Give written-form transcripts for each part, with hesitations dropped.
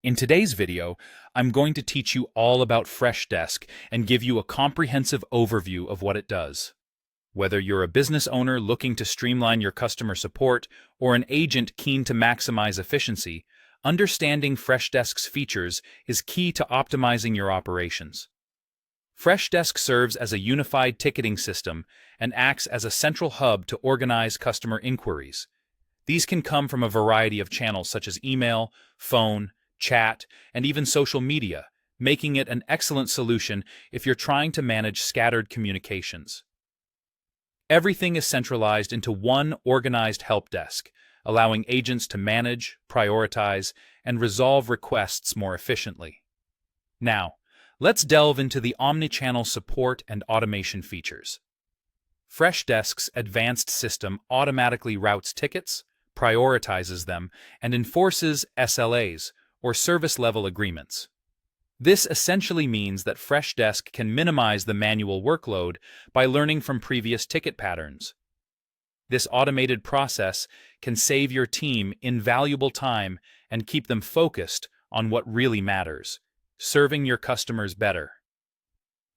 In today's video, I'm going to teach you all about Freshdesk and give you a comprehensive overview of what it does. Whether you're a business owner looking to streamline your customer support or an agent keen to maximize efficiency, understanding Freshdesk's features is key to optimizing your operations. Freshdesk serves as a unified ticketing system and acts as a central hub to organize customer inquiries. These can come from a variety of channels such as email, phone, chat, and even social media, making it an excellent solution if you're trying to manage scattered communications. Everything is centralized into one organized help desk, allowing agents to manage, prioritize, and resolve requests more efficiently. Now, let's delve into the omnichannel support and automation features. Freshdesk's advanced system automatically routes tickets, prioritizes them, and enforces SLAs, or service-level agreements. This essentially means that Freshdesk can minimize the manual workload by learning from previous ticket patterns. This automated process can save your team invaluable time and keep them focused on what really matters, serving your customers better.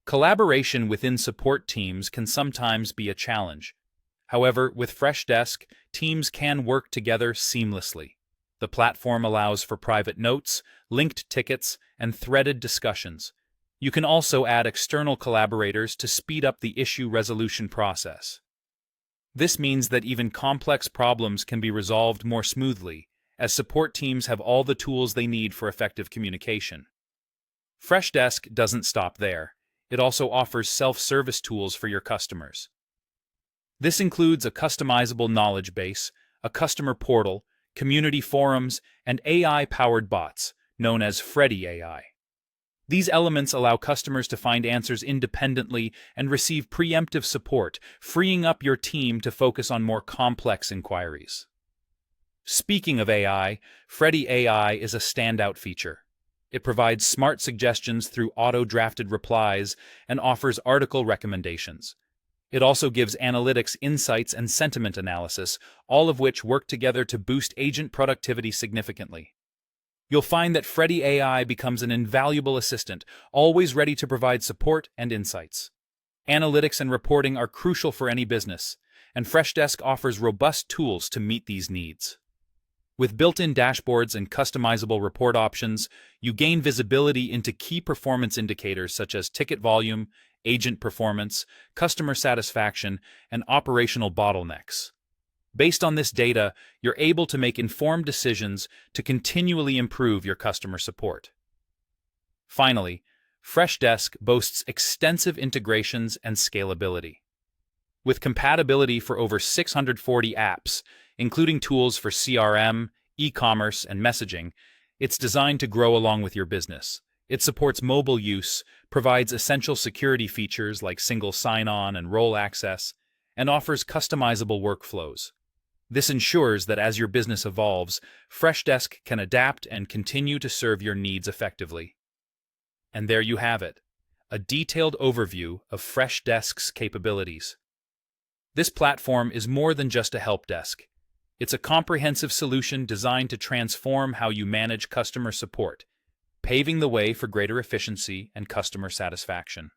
Collaboration within support teams can sometimes be a challenge. However, with Freshdesk, teams can work together seamlessly. The platform allows for private notes, linked tickets, and threaded discussions. You can also add external collaborators to speed up the issue resolution process. This means that even complex problems can be resolved more smoothly, as support teams have all the tools they need for effective communication. Freshdesk doesn't stop there. It also offers self-service tools for your customers. This includes a customizable knowledge base, a customer portal, community forums, and AI-powered bots, known as Freddy AI. These elements allow customers to find answers independently and receive preemptive support, freeing up your team to focus on more complex inquiries. Speaking of AI, Freddy AI is a standout feature. It provides smart suggestions through auto-drafted replies and offers article recommendations. It also gives analytics, insights, and sentiment analysis, all of which work together to boost agent productivity significantly. You'll find that Freddy AI becomes an invaluable assistant, always ready to provide support and insights. Analytics and reporting are crucial for any business, and Freshdesk offers robust tools to meet these needs. With built-in dashboards and customizable report options, you gain visibility into key performance indicators such as ticket volume, agent performance, customer satisfaction, and operational bottlenecks. Based on this data, you're able to make informed decisions to continually improve your customer support. Finally, Freshdesk boasts extensive integrations and scalability. With compatibility for over 640 apps, including tools for CRM, e-commerce, and messaging, it's designed to grow along with your business. It supports mobile use, provides essential security features like single sign-on and role access, and offers customizable workflows. This ensures that as your business evolves, Freshdesk can adapt and continue to serve your needs effectively. And there you have it, a detailed overview of Freshdesk's capabilities. This platform is more than just a help desk. It's a comprehensive solution designed to transform how you manage customer support, paving the way for greater efficiency and customer satisfaction.